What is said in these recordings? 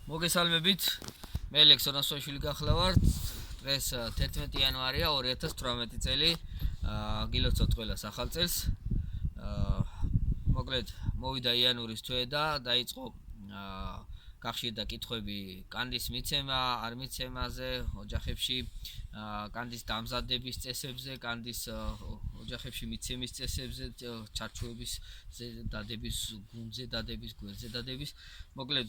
მოგესალმებით. მე ლექსონასოშვილი გახლავართ. დღეს 11 იანვარია 2018 წელი. გილოცავთ ყველას ახალ წელს. მოკლედ მოვიდა იანვრის თვე და დაიწყო გახშირდა კითხვები კანდის მიცემა, არ მიცემაზე, ოჯახებში კანდის დამზადების წესებზე, კანდის ოჯახებში მიცემის წესებზე, ჩარჩოების დადების გუნდზე დადების, გვერდზე დადების. მოკლედ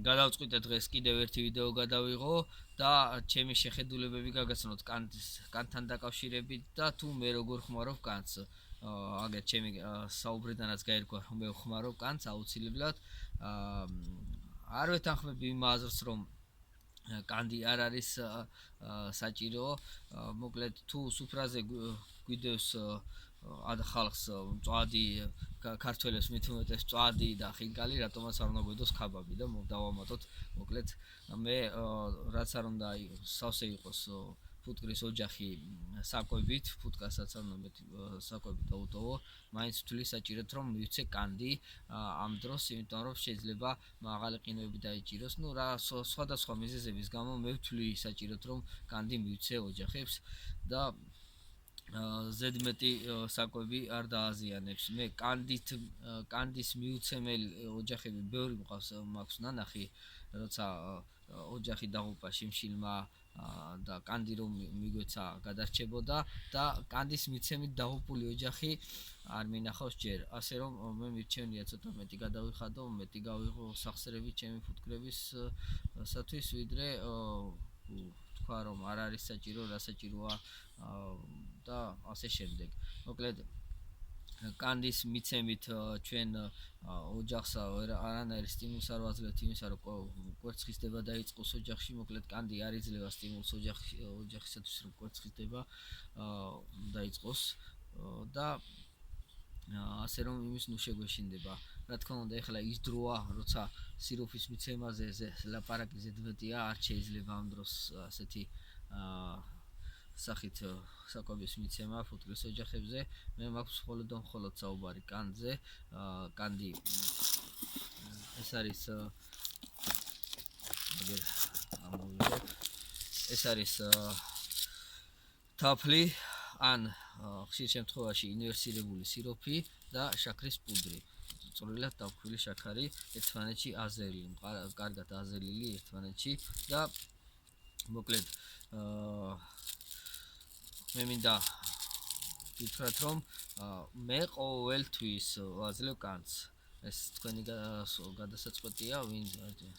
გადავწყვიტე დღეს კიდევ ერთი ვიდეო გადავიღო და ჩემი შეხედულებები გაგაცნოთ კანთან დაკავშირებით და თუ მე როგორ ხმარობ კანს. აგერ ჩემი საუბრიდანაც გაირკვა რომ მე ვხმარობ კანს აუცილებლად. არ ვეთანხმები იმ აზრს რომ კანდი არ არის საჭირო. მოკლედ თუ სუფრაზე გვიდევს ხალხს მწვადი ქართველებს მით უმეტეს მწვადი და ხინკალი, რატომაც არ უნდა გვედოს ქაბაბი და დავამატოთ. მოკლედ მე რაც არ უნდა სავსე იყოს ფუტკრის ოჯახი საკვებით, ფუტკასაც არ უნდა მეტი საკვებით დაუტოვო, მაინც ვთვლი საჭიროდ რომ მივცე კანდი ამ დროს, იმიტომ რომ შეიძლება მაღალი ყინვები დაიჭიროს. ნუ რა სხვადასხვა მიზეზების გამო მე ვთვლი საჭიროდ რომ კანდი მივცე ოჯახებს და ზედმეტი საკვები არ დააზიანებს. მე კანდის მიუცემელი ოჯახები ბევრი მაქვს ნანახი, როცა ოჯახი დაღუპა შიმშილმა და კანდი რომ მიგვეცა გადარჩებოდა და კანდის მიცემით დაღუპული ოჯახი არ მინახავს ჯერ. ასე რომ მე მირჩენია ცოტა მეტი გადავიხადო, მეტი გავიღო სახსრები ჩემი ფუტკრებისათვის, ვიდრე თქვა რომ არ არის საჭირო, რა საჭიროა და ასე შემდეგ. მოკლედ კანდის მიცემით ჩვენ ოჯახს არანაირ სტიმულს არ ვაძლევთ იმისა რომ კვერცხისდება დაიწყოს ოჯახში. მოკლედ კანდი არ იძლევა სტიმულს ოჯახისათვის რომ კვერცხისდება დაიწყოს და ასე რომ იმის ნუ შეგვეშინდება. რა თქმა უნდა ეხლა ის დროა როცა სიროფის მიცემაზე ლაპარაკი ზედმეტია, არ შეიძლება ამ დროს ასეთი სახით საკვების მიცემა ფუტკრის ოჯახებზე. მე მაქვს მხოლოდ საუბარი კანზე. კანდი ეს არის ეს არის თაფლი ან ხშირ შემთხვევაში ინვერსირებული სიროფი და შაქრის პუდრი. წვრილად დავქვილი შაქარი ერთმანეთში აზერილი, კარგად აზერილი ერთმანეთში და მოკლედ მე მინდა ვთქვათ რომ მე ყოველთვის ვაძლევ კანს. ეს თქვენი გადასაწყვეტია, ვინც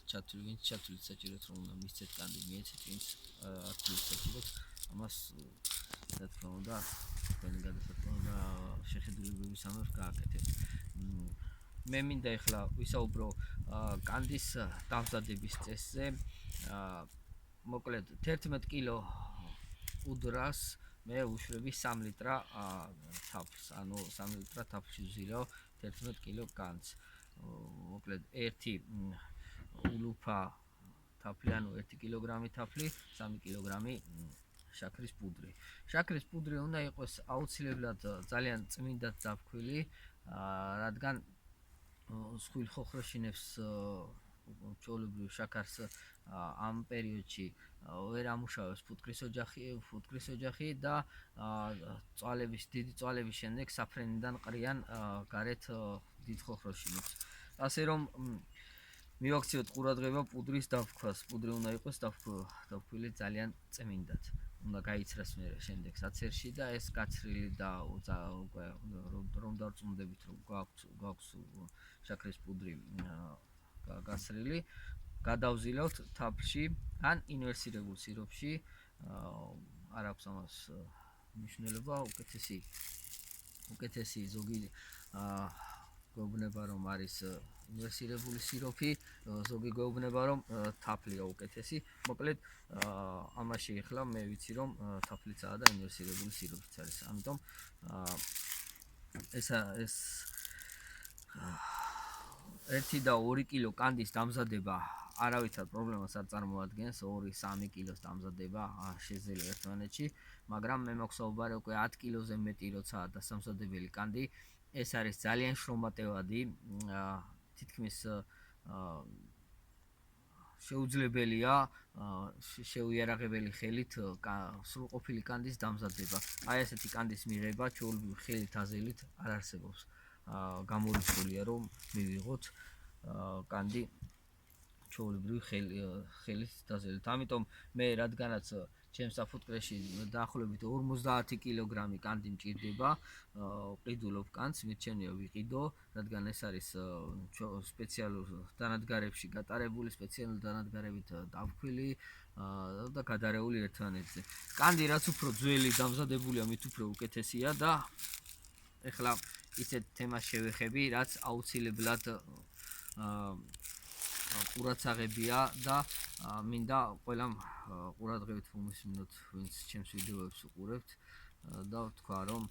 ჩათვლით საჭიროდ რომ უნდა მისცეთ კანდი, მიეცეთ, ვინც არ თვლით საჭიროდ, ამას რა თქმა უნდა თქვენი გადასაწყვეტა შეხედულებების ამერ გააკეთეთ. მე მინდა ეხლა ვისაუბრო კანდის დამზადების წესზე. მოკლედ 11 კილო პუდრას მე ვუშვები 3 ლიტრა თაფლს, ანუ 3 ლიტრა თაფლში ვზირავ 11 კილო კანს. მოკლედ 1 ულუფა თაფლი, ანუ 1 კილოგრამი თაფლი, 3 კილოგრამი შაქრის პუდრი. შაქრის პუდრი უნდა იყოს აუცილებლად ძალიან წმინდად ზაფხული, რადგან სხვილ ხოხროშინებს ჩვეულებრივ შაქარს ამ პერიოდში ვერ ამუშავებს ფუტკრის ოჯახი და დიდი წვალების შემდეგ საფრენიდან ყრიან გარეთ დიდ ხოხროშინებს. ასე რომ მივაქციოთ ყურადღება პუდრის დაფქვას. პუდრი უნდა იყოს დაფქვილი ძალიან წმინდად. უნდა გაიცრას მე შემდეგ საცერში და ეს გაცრილი და რომ დარწმუნდებით რომ გვაქვს შაქრის პუდრი გაცრილი, გადავზილავთ თაფლში ან ინვერსირებულ სიროფში. არ აქვს ამას მნიშვნელობა, უკეთესი ზოგი გვეუბნება რომ არის ინვერსირებული სიროფი, ზოგი გვეუბნება რომ თაფლია უკეთესი. მოკლედ ამაში ახლა მე ვიცი რომ თაფლიცაა და ინვერსირებული სიროფიც არის. ამიტომ ეს 1 და 2 კილო კანდის დამზადება არავითარ პრობლემას არ წარმოადგენს. 2-3 კილოს დამზადება შეძლებელია ერთმანეთში, მაგრამ მე მაქვს საუბარი უკვე 10 კილოზე მეტი როცა დასამზადებელი კანდი. ეს არის ძალიან შრომატევადი, თითქმის შეუძლებელია შეუიარაღებელი ხელით სრულყოფილი კანდის დამზადება. აი ესეთი კანდის მიღება ჩვეულებრივი ხელით აზელით არ არსებობს. გამორიცხულია რომ მივიღოთ კანდი ჩვეულებრივი ხელით დაზელით. ამიტომ მე რადგანაც ჩემს საფუტკრეში დაახლოებით 50 კილოგრამი კანდი მჭირდება, ყიდულობ კანს, მირჩენია ვიყიდო, რადგან ეს არის სპეციალურ დანადგარებში გატარებული, სპეციალურ დანადგარებით დავქვილი და გადარეული ერთმანეთზე. კანდი რაც უფრო ძველი დამზადებულია, მით უფრო უკეთესია და ეხლა ისეთ თემას შევეხები, რაც აუცილებლად ყურადსაღებია და მინდა ყველამ ყურადღებით მომისმინოთ, ვინც ჩემს ვიდეოებს უყურებთ და ვთქვა, რომ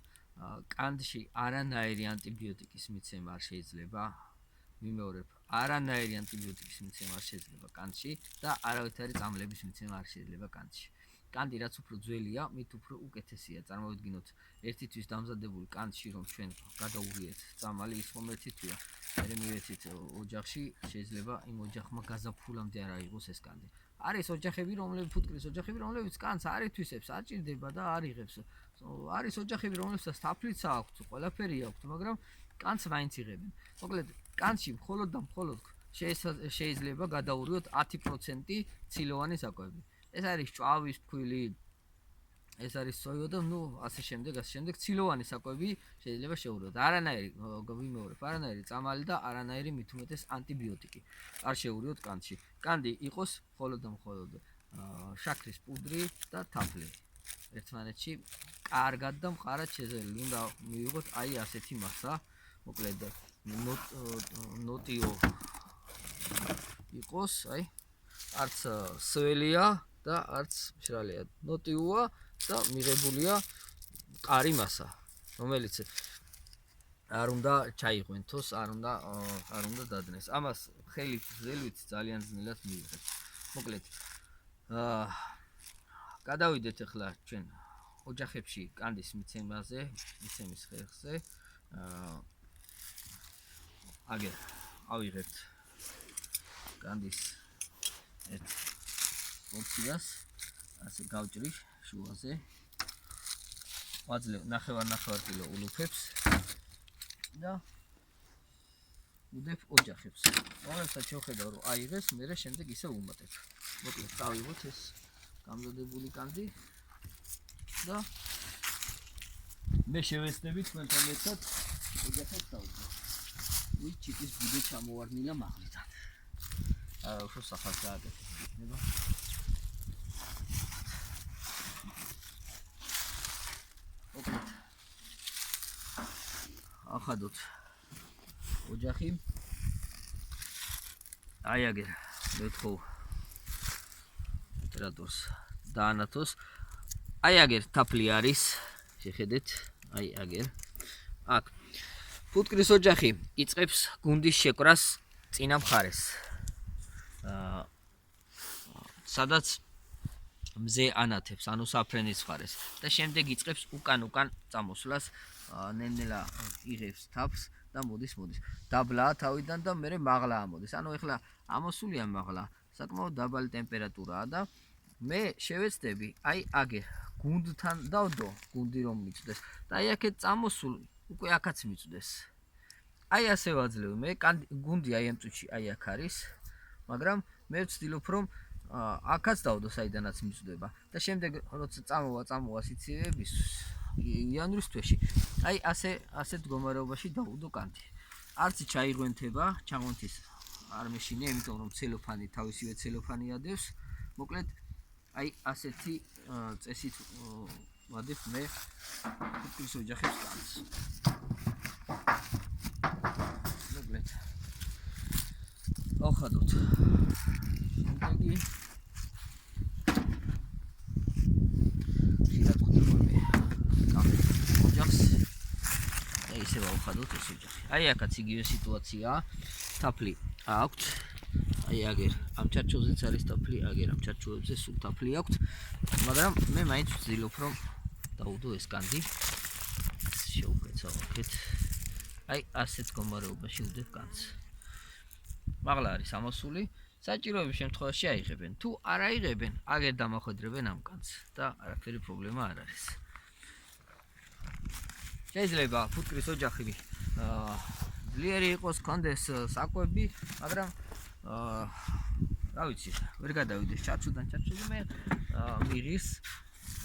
კანდში არანაირი ანტიბიოტიკის მიცემა არ შეიძლება. მიმეორებ, არანაირი ანტიბიოტიკის მიცემა არ შეიძლება კანდში და არავითარი წამლების მიცემა არ შეიძლება კანდში. კანდი რაც უფრო ძველია, მით უფრო უკეთესია. წარმოვიდგინოთ, ერთი თვის დამზადებული კანდში რომ ჩვენ გადაურიეთ წამალი, ის ხომ ერთი თვია. მე მივეცით ოჯახში, შეიძლება იმ ოჯახმა გაზაფხულამდე არ აიღოს ეს კანდი. არის ოჯახები, ფუტკრის ოჯახები, რომლებიც კანს არ ითვისებს, არ ჭირდება და არ იღებს. არის ოჯახები, რომლებსაც თაფლიც აქვთ, ყველაფერი აქვთ, მაგრამ კანს მაინც იღებენ. მოკლედ, კანში მხოლოდ და მხოლოდ შეიძლება გადაურიოთ 10% ცილოვანი საკვები. ეს არის ჭვავის ფქვილი, ეს არის სოიო და ასე შემდეგ ცილოვანი საკვები შეიძლება შეურიოთ. არანაირი წამალი და არანაირი მით უმეტეს ანტიბიოტიკი არ შეურიოთ კანში. კანდი იყოს მხოლოდ და მხოლოდ შაქრის პუდრი და თაფლი. ერთმანეთში კარგად და მყარად შეზერილი. უნდა მივიღოთ აი ასეთი მასა, მოკლედ ნოტიო იყოს, აი არც სველია და არც მშრალია. ნოტიოა და მიღებულია მყარი მასა, რომელიც არ უნდა ჩაიღვენთოს, არ უნდა დადნეს. ამას ხელით ზელვით ძალიან ძნელად მივიღებთ. მოკლედ, გადავიდეთ ახლა ჩვენ ოჯახებში კანდის მიცემაზე, მიცემის ხერხზე. აგერ ავიღებთ კანდის ერთ პორციას, ასე გავჭრით შუაზე. ვაძლევ 9.5 კილო ულუფებს და უდებ ოჯახებს. რომელსაც შევხედავ რომ აიღეს, მერე შემდეგ ისე ვუმატებ. მოკლედ დავიღოთ ეს გამზადებული კანდი და მე შევეცდები თქვენთან ერთად ოჯახებს დავუდგე. ვით ჩიტის ბუდე ჩამოვარდნილა მაღლიდან. უფრო სახალ გააკეთეთ იქნება. ახადოთ ოჯახი. აი აგერ მეთხოვ ოპერატორს დაანათოს. აი აგერ თაფლი არის, შეხედეთ, აი აგერ. აქ ფუტკრის ოჯახი იწყებს გუნდის შეკვრას წინა მხარეს. სადაც მზე ანათებს, ანუ საფრენის მხარეს და შემდეგ იწყებს უკან წამოსვლას, ნელ-ნელა იღებს თაფლს და მოდის. დაბლაა თავიდან და მერე მაღლა ამოდის. ანუ ეხლა ამოსულია მაღლა, საკმაოდ დაბალი ტემპერატურაა და მე შევეცდები აი აგერ გუნდთან დავდო, გუნდი რომ მიწვდეს და აი აქეთ წამოსულ უკვე აქაც მიწვდეს. აი ასე ვაძლევ მე, გუნდი აი ამ წუთში აი აქ არის, მაგრამ მე ვცდილობ რომ აქაც დავდო საიდანაც მიწვდება და შემდეგ როცა წამოვა სიცივეების იანვრის თვეში აი ასე მდგომარეობაში დავუდო კანდი. არც ჩაიღვენთება, ჩაღვენთის არ მეშინია, იმიტომ რომ ცელოფანი თავისივე ცელოფანი ადევს. მოკლედ აი ასეთი წესით ვადებ მე ფუტკრის ოჯახებს კანს. მოკლედ ავხადოთ. შემდეგი ისე ვავხადოთ ეს ოჯახი. აი აქაც იგივე სიტუაციაა. თაფლი აქვთ. აი აგერ ამ ჩარჩოზეც არის თაფლი, აგერ ამ ჩარჩოებზე სულ თაფლი აქვთ. მაგრამ მე მაინც ვცდილობ რომ დავუდო ეს კანდი. შევუქეცავ აქეთ. აი ასეთ მდგომარეობაში ვუდებ კანს. მაღლა არის ამოსული საჭიროების შემთხვევაში აიღებენ. თუ არ აიღებენ, აგერ დამახვედრებენ ამ კანს და არაფერი პრობლემა არ არის. შეიძლება ფუტკრის ოჯახი ძლიერი იყოს, კონდეს საკვები, მაგრამ რა ვიცი, ვერ გადავიდეს ჩარჩოდან მე მიღის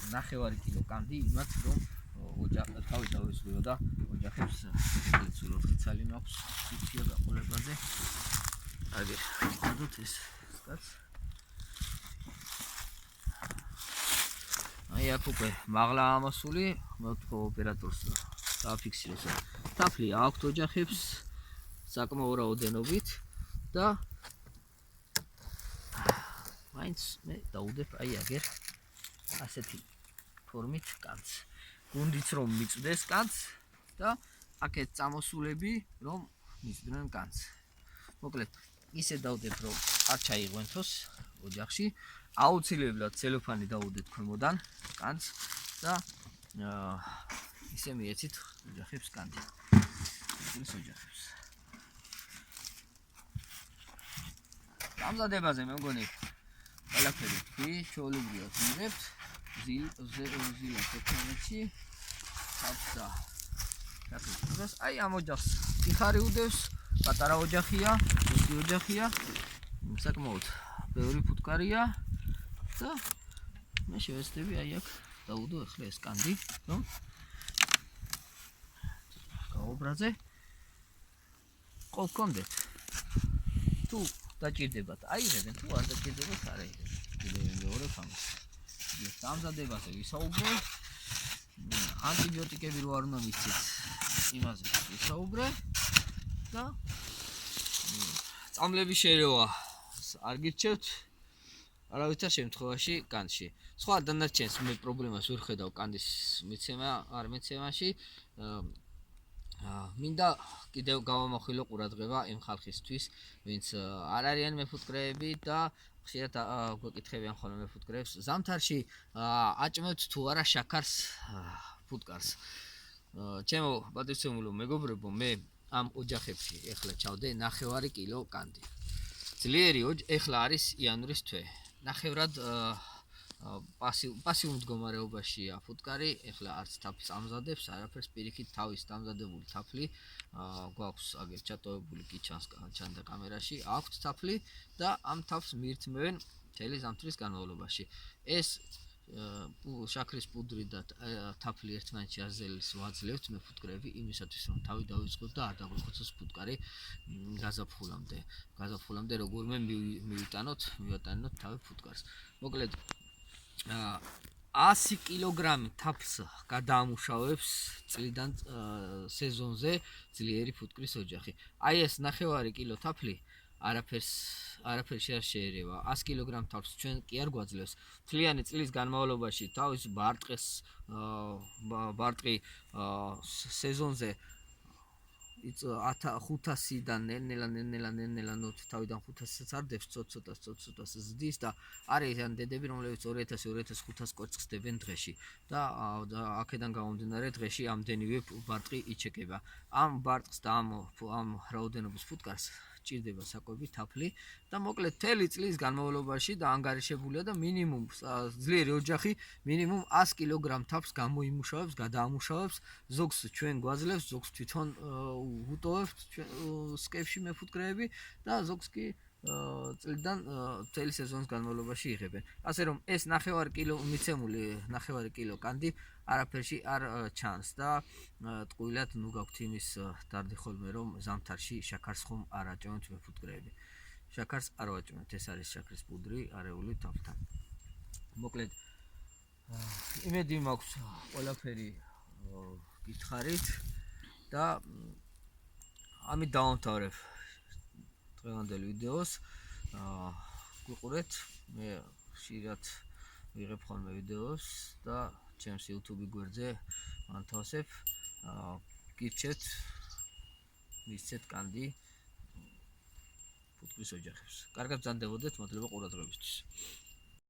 9 კილო კანდი იმათ რომ ოჯახი თავი დავისვიო და ოჯახებს ეცულოთ ხიცალი მაქვს ციფრია გაყოლებაზე. აგერ ვიდოთ ეს კაც. აი აქ უკვე მაღლა ამოსული, მოვთხოვ ოპერატორს დააფიქსიროს. თაფლი აქვთ ოჯახებს საკმაო რაოდენობით და მაინც მე დაუდებ აი აგერ ასეთი ფორმით კანს. გუნდიც რომ მიწვდეს კანს და აქეთ წამოსულები რომ მიწვდნენ კანს. მოკლედ ისე დავდებ რომ არ ჩაიღვენთოს ოჯახში. აუცილებლად ცელოფანი დავუდეთ ქვემოდან კანს და ისე მიეცით ოჯახებს კანდი. ის ოჯახებს. დამზადებაზე მე მგონი ყველაფერი თქვი, ჩვეულებრივად მიღებთ. ზილა თექნოლოგიში აბსა. რაკეთებს? აი ამ ოჯახს იხარი უდევს, პატარა ოჯახია, ზუსტი ოჯახია. საკმაოდ ბევრი ფუტკარია და მე შევეცდები აი აქ დაუდო ახლა ეს კანდი, რომ გაუბრაზე ყოლქონდეთ. თუ დაჭირდებათ, აიღებენ, თუ არ დაჭირდებათ, არ აიღებენ. კიდევ მეორე ფამის. დამზადებაზე ვისაუბრე. ანტიბიოტიკები რო არ უნდა მისცეთ, იმაზე ვისაუბრე და წამლების შერევა არ გირჩევთ არავითარ შემთხვევაში კანში. სხვა დანარჩენს მე პრობლემას ვერ ხედავ კანდის მიცემა არ მიცემაში. მინდა კიდევ გავამახვილო ყურადღება იმ ხალხისთვის, ვინც არ არიან მეფუტკრეები და ხშირად გვეკითხებიან ხოლმე მეფუტკრეებს, ზამთარში აჭმევთ თუ არა შაქარს ფუტკარს. ჩემო პატრიციულო მეგობრებო, მე ამ ოჯახებში ეხლა ჩავდე 9 კილო კანდი. ძლიერი ეხლა არის იანვრის თვე. ნახევრად პასიურ მდგომარეობაშია ფუტკარი, ეხლა არც თაფლს ამზადებს, არაფერს პირიქით თავის დამზადებული თაფლი გვაქვს აგერ ჩატოვებული კი ჩანდა კამერაში, აქვთ თაფლი და ამ თაფლს მიირთმევენ მთელი ზამთრის განმავლობაში. ეს შაქრის პუდრი და თაფლი ერთმანეთში აზელს ვაძლევთ მეფუტკრეები იმისათვის რომ თავი დავიწყოთ და არ დაგვეხოცოს ფუტკარი გაზაფხულამდე როგორმე მივიტანოთ თავი ფუტკარს. მოკლედ 100 კილოგრამი თაფლს გადაამუშავებს წლიდან სეზონზე ძლიერი ფუტკრის ოჯახი. აი ეს 9 კილო თაფლი არაფერს არ შეერევა. 100 კილოგრამ თაფლს ჩვენ კი არ გვაძლევს. მთლიანი წლის განმავლობაში თავის ბარტყი სეზონზე 500-დან ნელ-ნელა თავიდან 500-ს არდებს, ცოტ-ცოტას ზრდის და არის ან დედები, რომლებიც 2000-2500 კვერცხს ხდებენ დღეში და აქედან გამომდინარე დღეში ამდენივე ბარტყი იჩეკება. ამ ბარტყს და ამ რაოდენობის ფუტკარს ჭირდება საკვები, თაფლი და მოკლედ მთელი წლის განმავლობაში და ანგარიშებულია და მინიმუმ ძლიერი ოჯახი მინიმუმ 100 კილოგრამ თაფლს გამოიმუშავებს, გადაამუშავებს, ზოგს ჩვენ გვაძლევს, ზოგს თვითონ ვუტოვებთ სკეფში მეფუტკრეები და ზოგს კი წლიდან მთელი სეზონის განმავლობაში იღებენ. ასე რომ ეს 9 კილო მიცემული 9 კილო კანდი არაფერში არ ჩანს და ტყუილად ნუ გაქვთ იმის დარდი ხოლმე რომ ზამთარში შაქარს ხომ არ აჭმევთ მეფუტკრეები. შაქარს არ ვაჭმევთ, ეს არის შაქრის პუდრი არეული თაფლთან. მოკლედ იმედი მაქვს ყველაფერი გითხარით და ამით დავამთავრებ დღევანდელ ვიდეოს. გვიყურეთ, მე ხშირად ვიღებ ხოლმე ვიდეოს და ჩემს YouTube გვერდზე ანთავსებ. გირჩევთ მისცეთ კანდი ფუტკრის ოჯახებს. კარგად ბრძანდებოდეთ, მადლობა ყურადღებისთვის.